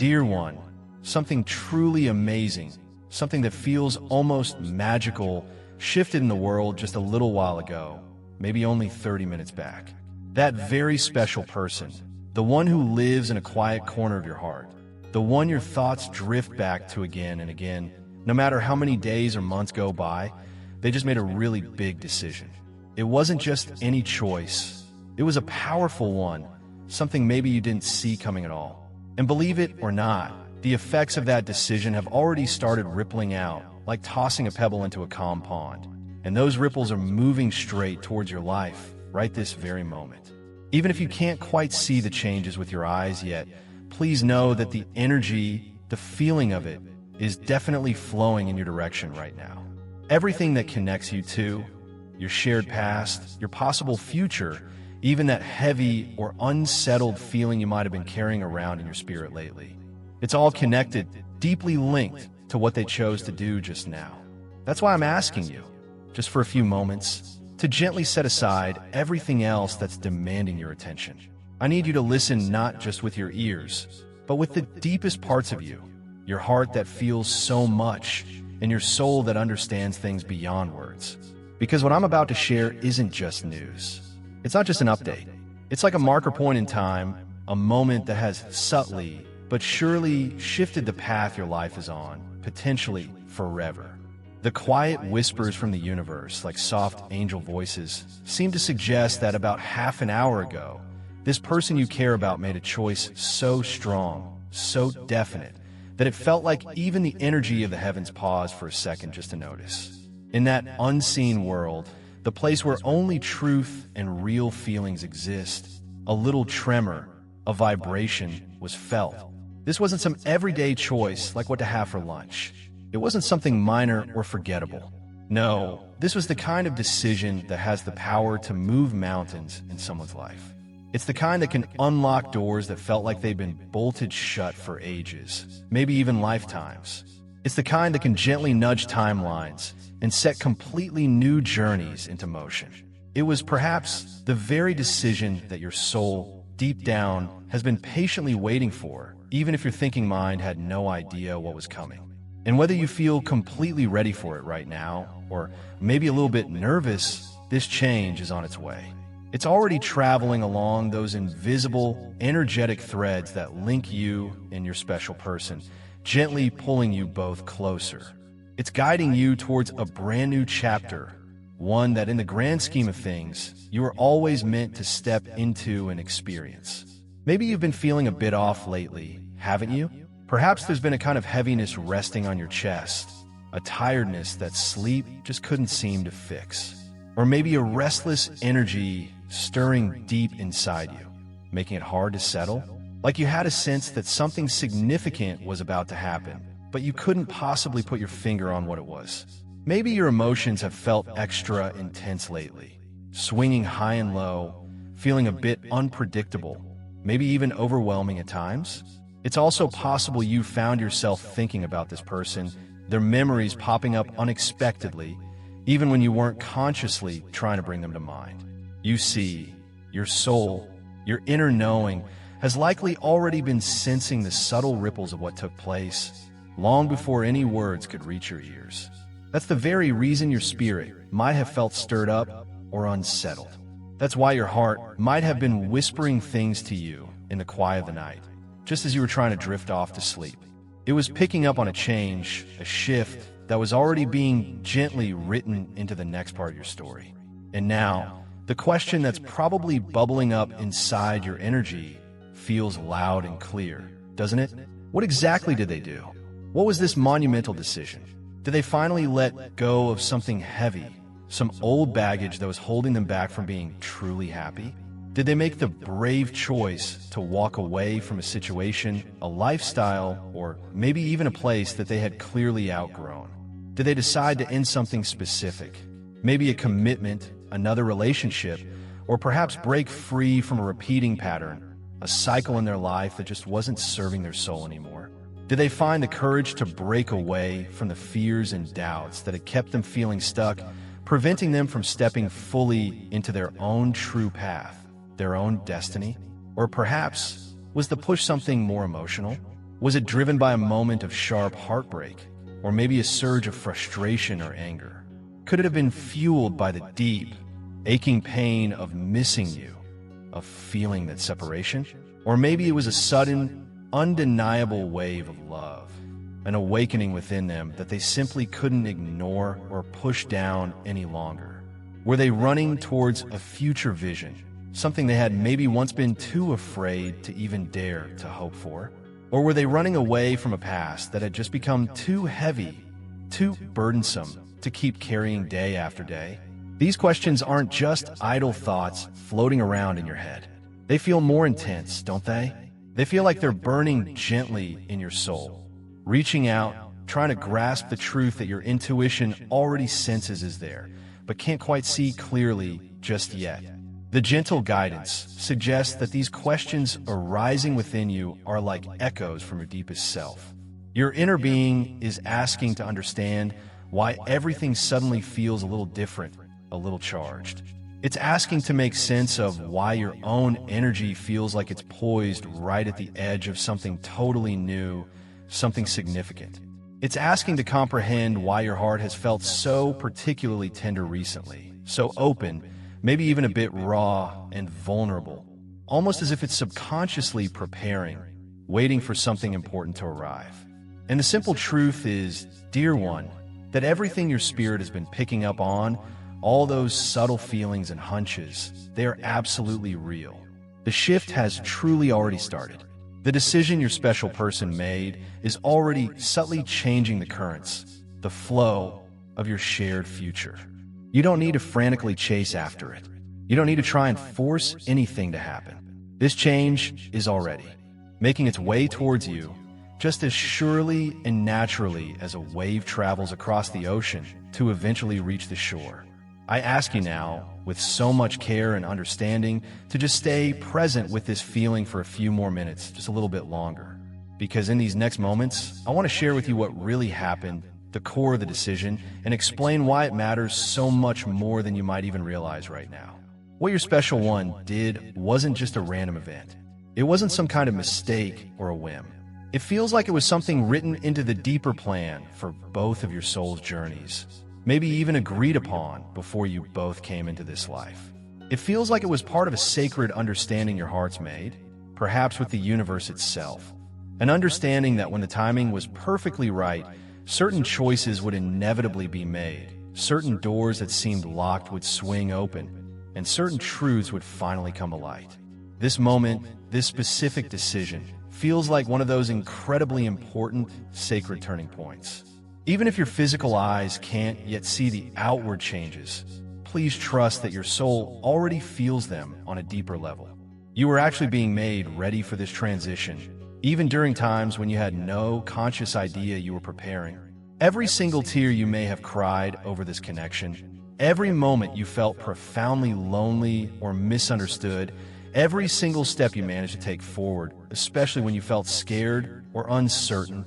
Dear one, something truly amazing, something that feels almost magical, shifted in the world just a little while ago, maybe only 30 minutes back. That very special person, the one who lives in a quiet corner of your heart, the one your thoughts drift back to again and again, no matter how many days or months go by, they just made a really big decision. It wasn't just any choice. It was a powerful one, something maybe you didn't see coming at all. And believe it or not, the effects of that decision have already started rippling out, like tossing a pebble into a calm pond. And those ripples are moving straight towards your life, right this very moment. Even if you can't quite see the changes with your eyes yet, please know that the energy, the feeling of it, is definitely flowing in your direction right now. Everything that connects you to, your shared past, your possible future, even that heavy or unsettled feeling you might have been carrying around in your spirit lately. It's all connected, deeply linked to what they chose to do just now. That's why I'm asking you, just for a few moments, to gently set aside everything else that's demanding your attention. I need you to listen not just with your ears, but with the deepest parts of you, your heart that feels so much, and your soul that understands things beyond words. Because what I'm about to share isn't just news. It's not just an update. It's like a marker point in time, a moment that has subtly but surely shifted the path your life is on, potentially forever. The quiet whispers from the universe, like soft angel voices, seem to suggest that about half an hour ago, this person you care about made a choice so strong, so definite, that it felt like even the energy of the heavens paused for a second just to notice. In that unseen world, the place where only truth and real feelings exist, a little tremor, a vibration was felt. This wasn't some everyday choice like what to have for lunch. It wasn't something minor or forgettable. No, this was the kind of decision that has the power to move mountains in someone's life. It's the kind that can unlock doors that felt like they've been bolted shut for ages, maybe even lifetimes. It's the kind that can gently nudge timelines and set completely new journeys into motion. It was perhaps the very decision that your soul, deep down, has been patiently waiting for, even if your thinking mind had no idea what was coming. And whether you feel completely ready for it right now, or maybe a little bit nervous, this change is on its way. It's already traveling along those invisible, energetic threads that link you and your special person, gently pulling you both closer. It's guiding you towards a brand new chapter, one that in the grand scheme of things, you were always meant to step into and experience. Maybe you've been feeling a bit off lately, haven't you? Perhaps there's been a kind of heaviness resting on your chest, a tiredness that sleep just couldn't seem to fix. Or maybe a restless energy stirring deep inside you, making it hard to settle. Like you had a sense that something significant was about to happen, but you couldn't possibly put your finger on what it was. Maybe your emotions have felt extra intense lately, swinging high and low, feeling a bit unpredictable, maybe even overwhelming at times. It's also possible you found yourself thinking about this person, their memories popping up unexpectedly, even when you weren't consciously trying to bring them to mind. You see, your soul, your inner knowing, has likely already been sensing the subtle ripples of what took place, long before any words could reach your ears. That's the very reason your spirit might have felt stirred up or unsettled. That's why your heart might have been whispering things to you in the quiet of the night, just as you were trying to drift off to sleep. It was picking up on a change, a shift that was already being gently written into the next part of your story. And now, the question that's probably bubbling up inside your energy feels loud and clear, doesn't it? What exactly did they do? What was this monumental decision? Did they finally let go of something heavy, some old baggage that was holding them back from being truly happy? Did they make the brave choice to walk away from a situation, a lifestyle, or maybe even a place that they had clearly outgrown? Did they decide to end something specific? Maybe a commitment, another relationship, or perhaps break free from a repeating pattern, a cycle in their life that just wasn't serving their soul anymore? Did they find the courage to break away from the fears and doubts that had kept them feeling stuck, preventing them from stepping fully into their own true path, their own destiny? Or perhaps was the push something more emotional? Was it driven by a moment of sharp heartbreak, or maybe a surge of frustration or anger? Could it have been fueled by the deep, aching pain of missing you, of feeling that separation? Or maybe it was a sudden, undeniable wave of love, an awakening within them that they simply couldn't ignore or push down any longer. Were they running towards a future vision, something they had maybe once been too afraid to even dare to hope for? Or were they running away from a past that had just become too heavy, too burdensome to keep carrying day after day? These questions aren't just idle thoughts floating around in your head. They feel more intense, don't they? They feel like they're burning gently in your soul, reaching out, trying to grasp the truth that your intuition already senses is there, but can't quite see clearly just yet. The gentle guidance suggests that these questions arising within you are like echoes from your deepest self. Your inner being is asking to understand why everything suddenly feels a little different, a little charged. It's asking to make sense of why your own energy feels like it's poised right at the edge of something totally new, something significant. It's asking to comprehend why your heart has felt so particularly tender recently, so open, maybe even a bit raw and vulnerable, almost as if it's subconsciously preparing, waiting for something important to arrive. And the simple truth is, dear one, that everything your spirit has been picking up on, all those subtle feelings and hunches, they are absolutely real. The shift has truly already started. The decision your special person made is already subtly changing the currents, the flow of your shared future. You don't need to frantically chase after it. You don't need to try and force anything to happen. This change is already making its way towards you just as surely and naturally as a wave travels across the ocean to eventually reach the shore. I ask you now, with so much care and understanding, to just stay present with this feeling for a few more minutes, just a little bit longer. Because in these next moments, I want to share with you what really happened, the core of the decision, and explain why it matters so much more than you might even realize right now. What your special one did wasn't just a random event. It wasn't some kind of mistake or a whim. It feels like it was something written into the deeper plan for both of your soul's journeys, maybe even agreed upon before you both came into this life. It feels like it was part of a sacred understanding your hearts made, perhaps with the universe itself. An understanding that when the timing was perfectly right, certain choices would inevitably be made, certain doors that seemed locked would swing open, and certain truths would finally come to light. This moment, this specific decision, feels like one of those incredibly important, sacred turning points. Even if your physical eyes can't yet see the outward changes, please trust that your soul already feels them on a deeper level. You were actually being made ready for this transition, even during times when you had no conscious idea you were preparing. Every single tear you may have cried over this connection, every moment you felt profoundly lonely or misunderstood, every single step you managed to take forward, especially when you felt scared or uncertain,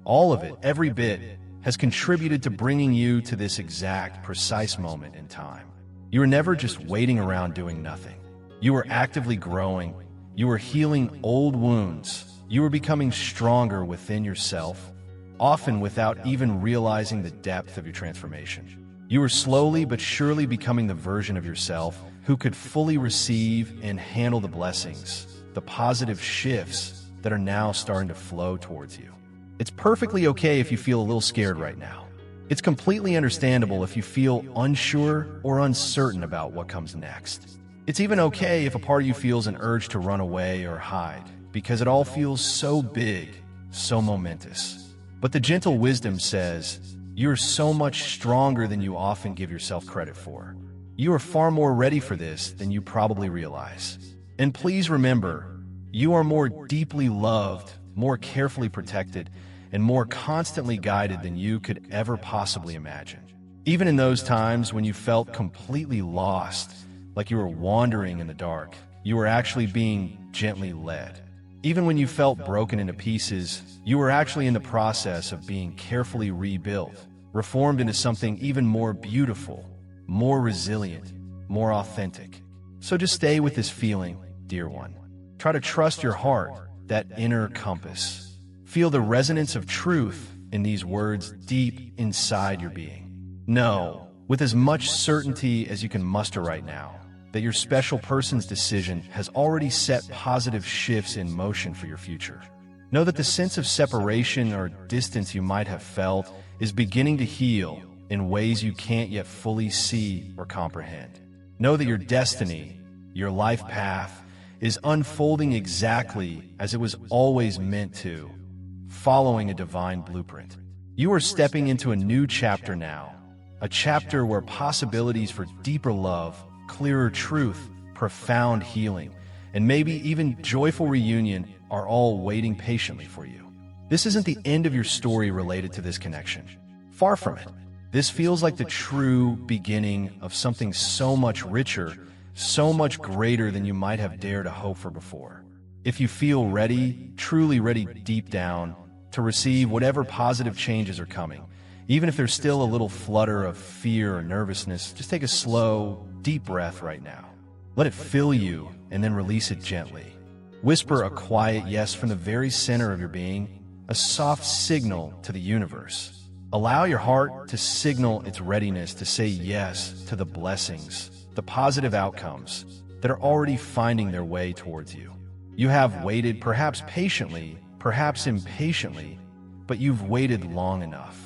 all of it, every bit, has contributed to bringing you to this exact, precise moment in time. You were never just waiting around doing nothing. You were actively growing. You were healing old wounds. You were becoming stronger within yourself, often without even realizing the depth of your transformation. You were slowly but surely becoming the version of yourself who could fully receive and handle the blessings, the positive shifts that are now starting to flow towards you. It's perfectly okay if you feel a little scared right now. It's completely understandable if you feel unsure or uncertain about what comes next. It's even okay if a part of you feels an urge to run away or hide, because it all feels so big, so momentous. But the gentle wisdom says, you're so much stronger than you often give yourself credit for. You are far more ready for this than you probably realize. And please remember, you are more deeply loved, more carefully protected, and more constantly guided than you could ever possibly imagine. Even in those times when you felt completely lost, like you were wandering in the dark, you were actually being gently led. Even when you felt broken into pieces, you were actually in the process of being carefully rebuilt, reformed into something even more beautiful, more resilient, more authentic. So just stay with this feeling, dear one. Try to trust your heart, that inner compass. Feel the resonance of truth in these words deep inside your being. Know, with as much certainty as you can muster right now, that your special person's decision has already set positive shifts in motion for your future. Know that the sense of separation or distance you might have felt is beginning to heal in ways you can't yet fully see or comprehend. Know that your destiny, your life path, is unfolding exactly as it was always meant to, following a divine blueprint. You are stepping into a new chapter now, a chapter where possibilities for deeper love, clearer truth, profound healing, and maybe even joyful reunion are all waiting patiently for you. This isn't the end of your story related to this connection. Far from it. This feels like the true beginning of something so much richer, so much greater than you might have dared to hope for before. If you feel ready, truly ready deep down, to receive whatever positive changes are coming, even if there's still a little flutter of fear or nervousness, just take a slow, deep breath right now. Let it fill you and then release it gently. Whisper a quiet yes from the very center of your being, a soft signal to the universe. Allow your heart to signal its readiness to say yes to the blessings, the positive outcomes that are already finding their way towards you. You have waited, perhaps patiently, perhaps impatiently, but you've waited long enough.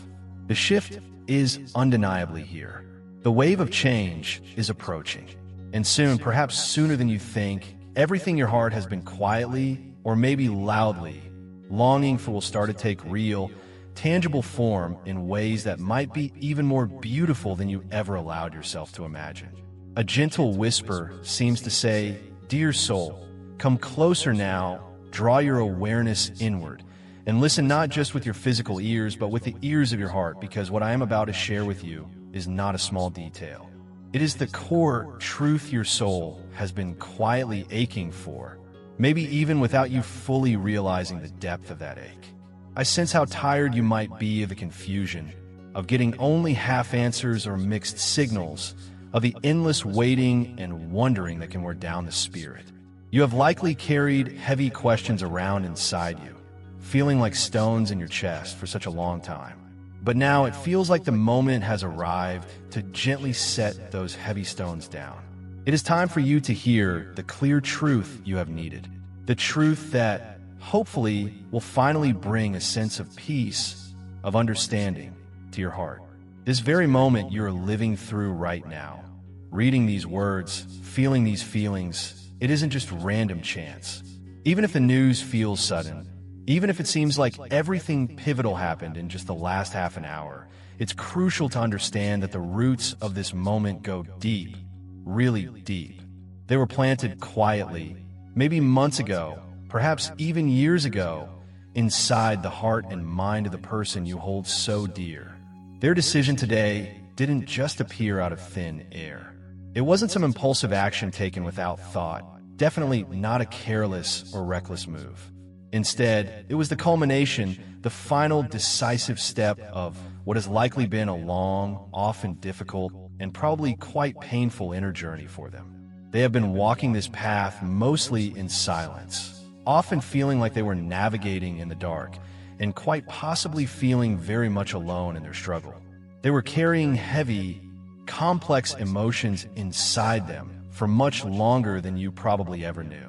The shift is undeniably here. The wave of change is approaching. And soon, perhaps sooner than you think, everything your heart has been quietly, or maybe loudly, longing for will start to take real, tangible form in ways that might be even more beautiful than you ever allowed yourself to imagine. A gentle whisper seems to say, "Dear soul, come closer now, draw your awareness inward, and listen not just with your physical ears, but with the ears of your heart, because what I am about to share with you is not a small detail. It is the core truth your soul has been quietly aching for, maybe even without you fully realizing the depth of that ache. I sense how tired you might be of the confusion, of getting only half answers or mixed signals, of the endless waiting and wondering that can wear down the spirit. You have likely carried heavy questions around inside you, feeling like stones in your chest for such a long time. But now it feels like the moment has arrived to gently set those heavy stones down. It is time for you to hear the clear truth you have needed, the truth that hopefully will finally bring a sense of peace, of understanding to your heart. This very moment you're living through right now, reading these words, feeling these feelings, it isn't just random chance. Even if the news feels sudden, even if it seems like everything pivotal happened in just the last half an hour, it's crucial to understand that the roots of this moment go deep, really deep. They were planted quietly, maybe months ago, perhaps even years ago, inside the heart and mind of the person you hold so dear. Their decision today didn't just appear out of thin air. It wasn't some impulsive action taken without thought, definitely not a careless or reckless move. Instead, it was the culmination, the final decisive step of what has likely been a long, often difficult, and probably quite painful inner journey for them. They have been walking this path mostly in silence, often feeling like they were navigating in the dark, and quite possibly feeling very much alone in their struggle. They were carrying heavy, complex emotions inside them for much longer than you probably ever knew.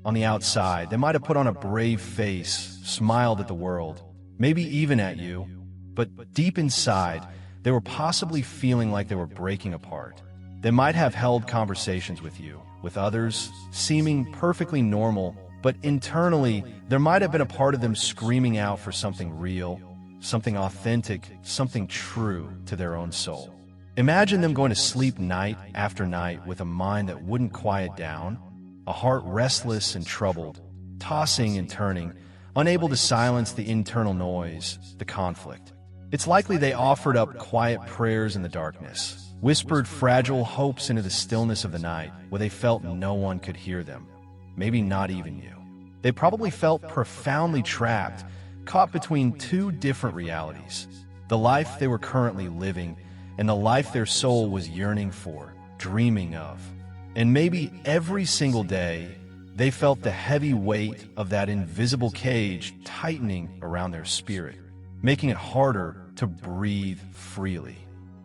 On the outside, they might have put on a brave face, smiled at the world, maybe even at you, but deep inside, they were possibly feeling like they were breaking apart. They might have held conversations with you, with others, seeming perfectly normal, but internally, there might have been a part of them screaming out for something real, something authentic, something true to their own soul. Imagine them going to sleep night after night with a mind that wouldn't quiet down, a heart restless and troubled, tossing and turning, unable to silence the internal noise, the conflict. It's likely they offered up quiet prayers in the darkness, whispered fragile hopes into the stillness of the night where they felt no one could hear them, maybe not even you. They probably felt profoundly trapped, caught between two different realities, the life they were currently living and the life their soul was yearning for, dreaming of. And maybe every single day, They felt the heavy weight of that invisible cage tightening around their spirit, making it harder to breathe freely.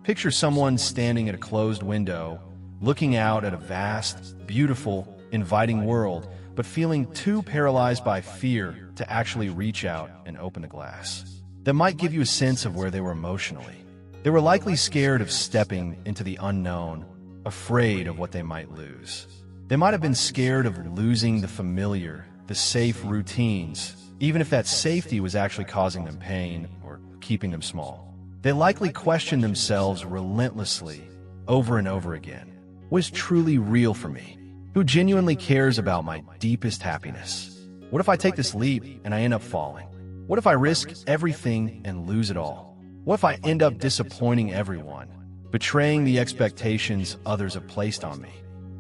Picture someone standing at a closed window, looking out at a vast, beautiful, inviting world, but feeling too paralyzed by fear to actually reach out and open the glass. That might give you a sense of where they were emotionally. They were likely scared of stepping into the unknown, afraid of what they might lose. They might have been scared of losing the familiar, the safe routines, even if that safety was actually causing them pain or keeping them small. They likely questioned themselves relentlessly, over and over again. What is truly real for me? Who genuinely cares about my deepest happiness? What if I take this leap and I end up falling? What if I risk everything and lose it all? What if I end up disappointing everyone, betraying the expectations others have placed on me?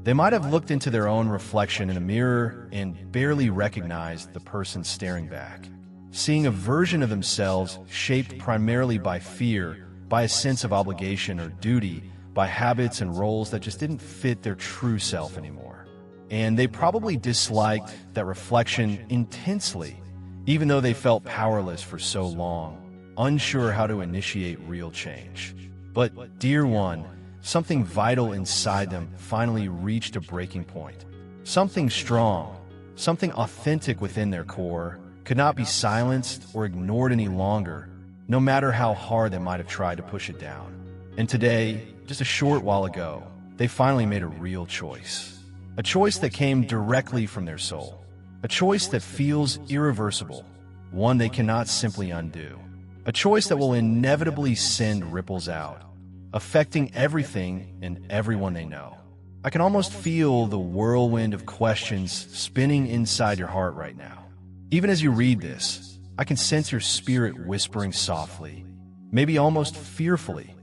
They might have looked into their own reflection in a mirror and barely recognized the person staring back, seeing a version of themselves shaped primarily by fear, by a sense of obligation or duty, by habits and roles that just didn't fit their true self anymore. And they probably disliked that reflection intensely, even though they felt powerless for so long, unsure how to initiate real change. But, dear one, something vital inside them finally reached a breaking point. Something strong, something authentic within their core, could not be silenced or ignored any longer, no matter how hard they might have tried to push it down. And today, just a short while ago, they finally made a real choice. A choice that came directly from their soul. A choice that feels irreversible, one they cannot simply undo. A choice that will inevitably send ripples out, affecting everything and everyone they know. I can almost feel the whirlwind of questions spinning inside your heart right now. Even as you read this, I can sense your spirit whispering softly, maybe almost fearfully.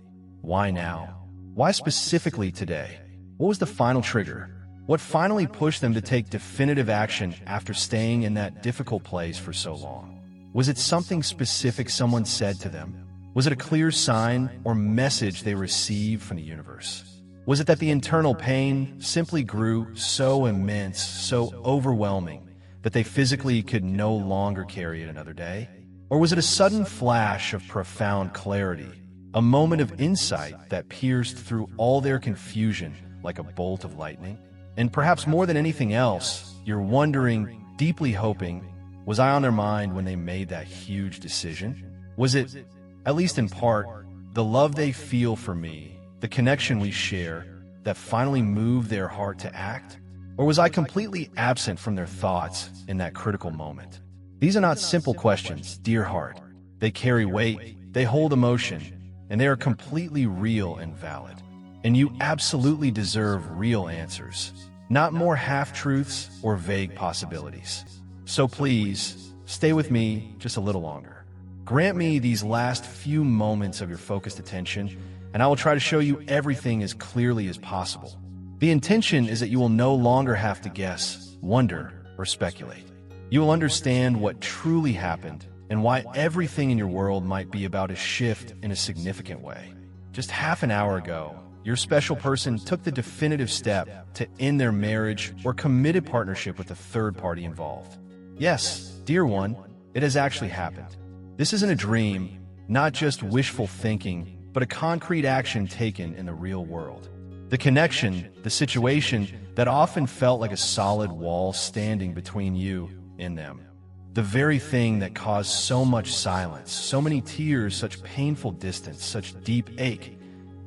Why now? Why specifically today? What was the final trigger? What finally pushed them to take definitive action after staying in that difficult place for so long? Was it something specific someone said to them? Was it a clear sign or message they received from the universe? Was it that the internal pain simply grew so immense, so overwhelming, that they physically could no longer carry it another day? Or was it a sudden flash of profound clarity, a moment of insight that pierced through all their confusion like a bolt of lightning? And perhaps more than anything else, you're wondering, deeply hoping, was I on their mind when they made that huge decision? Was it, at least in part, the love they feel for me, the connection we share, that finally moved their heart to act? Or was I completely absent from their thoughts in that critical moment? These are not simple questions, dear heart. They carry weight, they hold emotion, and they are completely real and valid. And you absolutely deserve real answers, not more half-truths or vague possibilities. So please, stay with me just a little longer. Grant me these last few moments of your focused attention, and I will try to show you everything as clearly as possible. The intention is that you will no longer have to guess, wonder, or speculate. You will understand what truly happened and why everything in your world might be about to shift in a significant way. Just half an hour ago, your special person took the definitive step to end their marriage or committed partnership with a third party involved. Yes, dear one, it has actually happened. This isn't a dream, not just wishful thinking, but a concrete action taken in the real world. The connection, the situation that often felt like a solid wall standing between you and them. The very thing that caused so much silence, so many tears, such painful distance, such deep ache.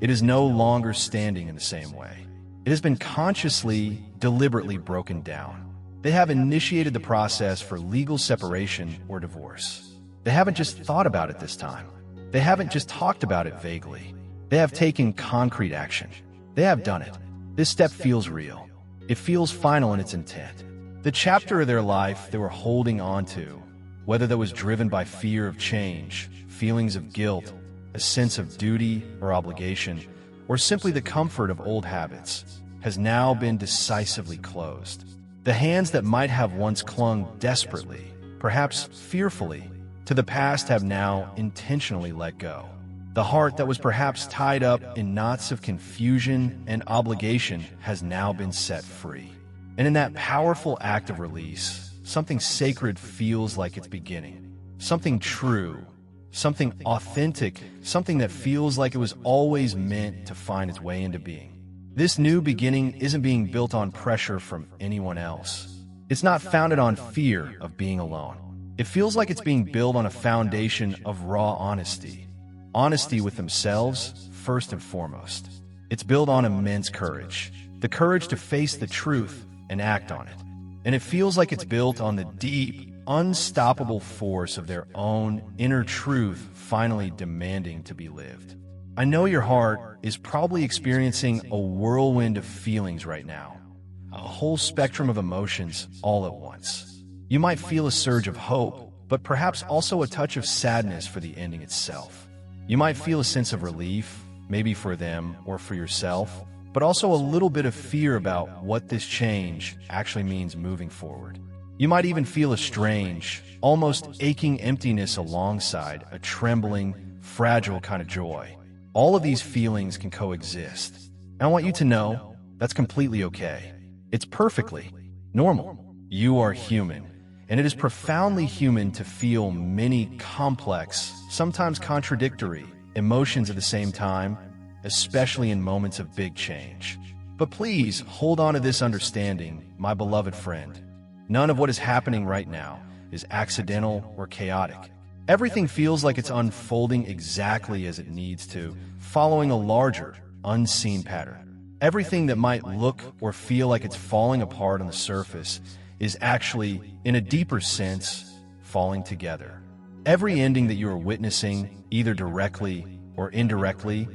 It is no longer standing in the same way. It has been consciously, deliberately broken down. They have initiated the process for legal separation or divorce. They haven't just thought about it this time. They haven't just talked about it vaguely. They have taken concrete action. They have done it. This step feels real. It feels final in its intent. The chapter of their life they were holding on to, whether that was driven by fear of change, feelings of guilt, a sense of duty or obligation, or simply the comfort of old habits, has now been decisively closed. The hands that might have once clung desperately, perhaps fearfully, to the past have now intentionally let go. The heart that was perhaps tied up in knots of confusion and obligation has now been set free. And in that powerful act of release, something sacred feels like it's beginning. Something true, something authentic, something that feels like it was always meant to find its way into being. This new beginning isn't being built on pressure from anyone else. It's not founded on fear of being alone. It feels like it's being built on a foundation of raw honesty. Honesty with themselves, first and foremost. It's built on immense courage. The courage to face the truth and act on it. And it feels like it's built on the deep, unstoppable force of their own inner truth finally demanding to be lived. I know your heart is probably experiencing a whirlwind of feelings right now. A whole spectrum of emotions all at once. You might feel a surge of hope, but perhaps also a touch of sadness for the ending itself. You might feel a sense of relief, maybe for them or for yourself, but also a little bit of fear about what this change actually means moving forward. You might even feel a strange, almost aching emptiness alongside a trembling, fragile kind of joy. All of these feelings can coexist. And I want you to know that's completely okay. It's perfectly normal. You are human, and it is profoundly human to feel many complex, sometimes contradictory, emotions at the same time, especially in moments of big change. But please hold on to this understanding, my beloved friend. None of what is happening right now is accidental or chaotic. Everything feels like it's unfolding exactly as it needs to, following a larger, unseen pattern. Everything that might look or feel like it's falling apart on the surface is actually, in a deeper sense, falling together. Every ending that you are witnessing, either directly or indirectly,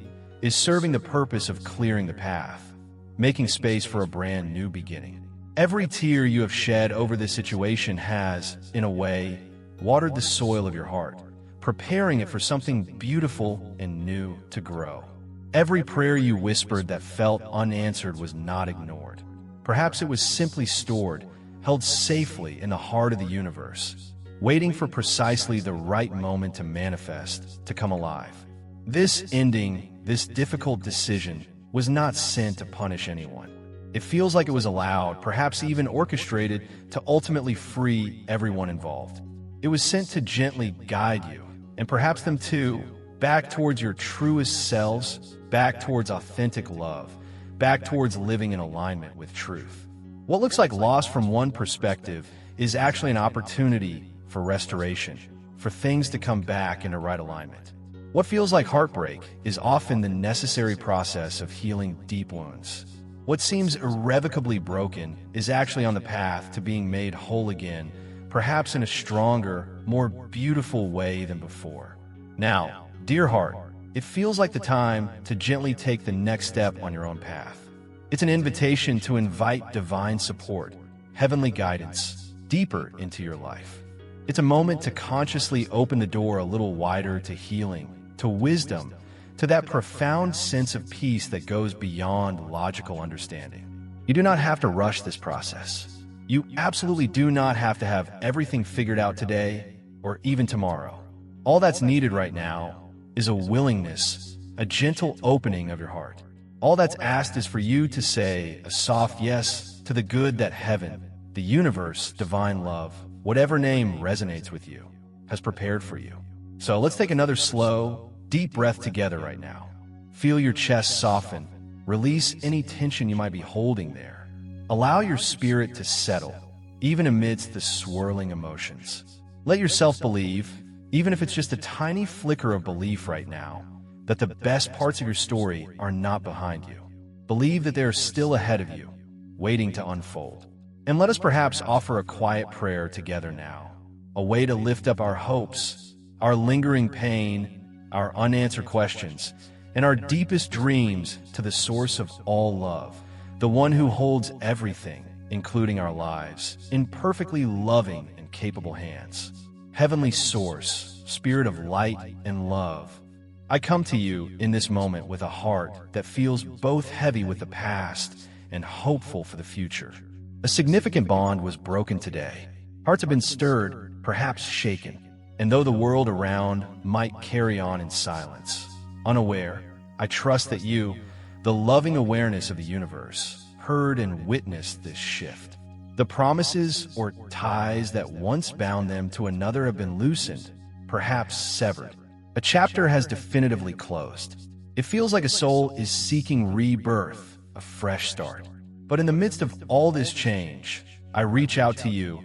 is serving the purpose of clearing the path, making space for a brand new beginning. Every tear you have shed over this situation has, in a way, watered the soil of your heart, preparing it for something beautiful and new to grow. Every prayer you whispered that felt unanswered was not ignored. Perhaps it was simply stored, held safely in the heart of the universe, waiting for precisely the right moment to manifest, to come alive. This ending, this difficult decision, was not sent to punish anyone. It feels like it was allowed, perhaps even orchestrated, to ultimately free everyone involved. It was sent to gently guide you, and perhaps them too, back towards your truest selves, back towards authentic love, back towards living in alignment with truth. What looks like loss from one perspective is actually an opportunity for restoration, for things to come back into right alignment. What feels like heartbreak is often the necessary process of healing deep wounds. What seems irrevocably broken is actually on the path to being made whole again, perhaps in a stronger, more beautiful way than before. Now, dear heart, it feels like the time to gently take the next step on your own path. It's an invitation to invite divine support, heavenly guidance, deeper into your life. It's a moment to consciously open the door a little wider to healing, to wisdom, to that profound sense of peace that goes beyond logical understanding. You do not have to rush this process. You absolutely do not have to have everything figured out today or even tomorrow. All that's needed right now is a willingness, a gentle opening of your heart. All that's asked is for you to say a soft yes to the good that heaven, the universe, divine love, whatever name resonates with you, has prepared for you. So let's take another slow, deep breath together right now. Feel your chest soften. Release any tension you might be holding there. Allow your spirit to settle, even amidst the swirling emotions. Let yourself believe, even if it's just a tiny flicker of belief right now, that the best parts of your story are not behind you. Believe that they are still ahead of you, waiting to unfold. And let us perhaps offer a quiet prayer together now, a way to lift up our hopes, our lingering pain, our unanswered questions, and our deepest dreams to the source of all love, the one who holds everything, including our lives, in perfectly loving and capable hands. Heavenly Source, Spirit of light and love, I come to you in this moment with a heart that feels both heavy with the past and hopeful for the future. A significant bond was broken today. Hearts have been stirred, perhaps shaken, and though the world around might carry on in silence, unaware, I trust that you, the loving awareness of the universe, heard and witnessed this shift. The promises or ties that once bound them to another have been loosened, perhaps severed. A chapter has definitively closed. It feels like a soul is seeking rebirth, a fresh start. But in the midst of all this change, I reach out to you,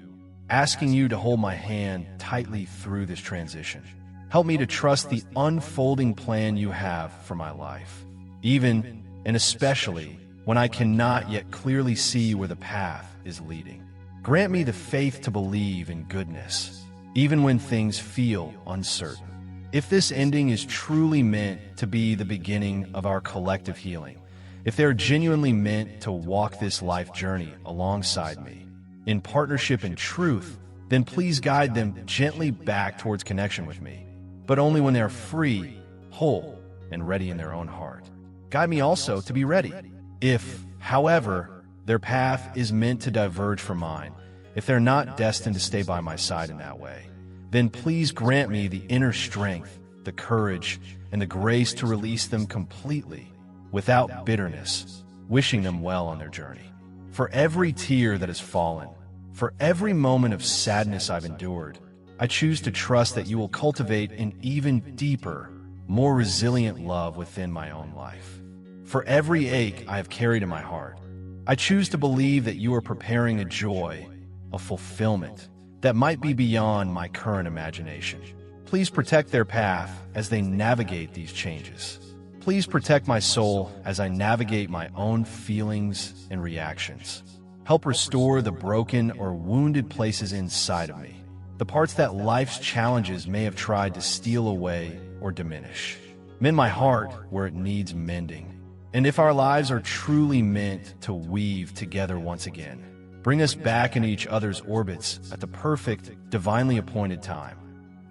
asking you to hold my hand tightly through this transition. Help me to trust the unfolding plan you have for my life, even and especially when I cannot yet clearly see where the path is leading. Grant me the faith to believe in goodness, even when things feel uncertain. If this ending is truly meant to be the beginning of our collective healing, if they're genuinely meant to walk this life journey alongside me, in partnership and truth, then please guide them gently back towards connection with me, but only when they're free, whole, and ready in their own heart. Guide me also to be ready. If, however, their path is meant to diverge from mine, if they're not destined to stay by my side in that way, then please grant me the inner strength, the courage, and the grace to release them completely, without bitterness, wishing them well on their journey. For every tear that has fallen, for every moment of sadness I've endured, I choose to trust that you will cultivate an even deeper, more resilient love within my own life. For every ache I have carried in my heart, I choose to believe that you are preparing a joy, a fulfillment, that might be beyond my current imagination. Please protect their path as they navigate these changes. Please protect my soul as I navigate my own feelings and reactions. Help restore the broken or wounded places inside of me, the parts that life's challenges may have tried to steal away or diminish. Mend my heart where it needs mending. And if our lives are truly meant to weave together once again, bring us back into each other's orbits at the perfect, divinely appointed time.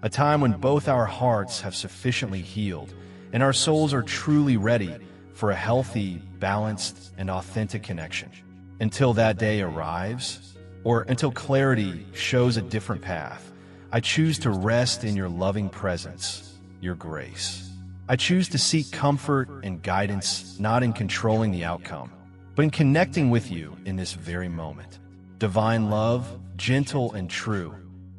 A time when both our hearts have sufficiently healed and our souls are truly ready for a healthy, balanced, and authentic connection. Until that day arrives, or until clarity shows a different path, I choose to rest in your loving presence, your grace. I choose to seek comfort and guidance not in controlling the outcome, but in connecting with you in this very moment. Divine love, gentle and true,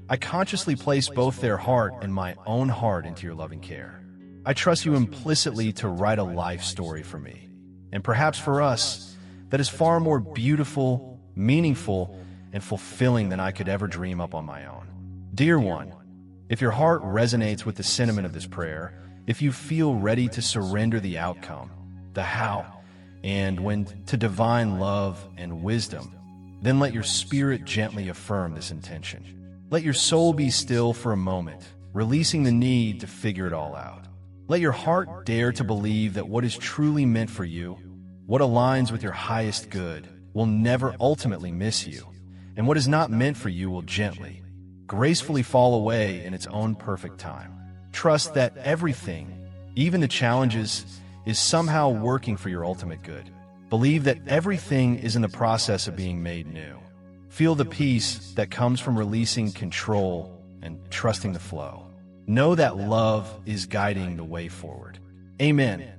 I consciously place both their heart and my own heart into your loving care. I trust you implicitly to write a life story for me, and perhaps for us, that is far more beautiful, meaningful, and fulfilling than I could ever dream up on my own. Dear one, if your heart resonates with the sentiment of this prayer, if you feel ready to surrender the outcome, the how, and when to divine love and wisdom, then let your spirit gently affirm this intention. Let your soul be still for a moment, releasing the need to figure it all out. Let your heart dare to believe that what is truly meant for you, what aligns with your highest good, will never ultimately miss you, and what is not meant for you will gently, gracefully fall away in its own perfect time. Trust that everything, even the challenges, is somehow working for your ultimate good. Believe that everything is in the process of being made new. Feel the peace that comes from releasing control and trusting the flow. Know that love is guiding the way forward. Amen.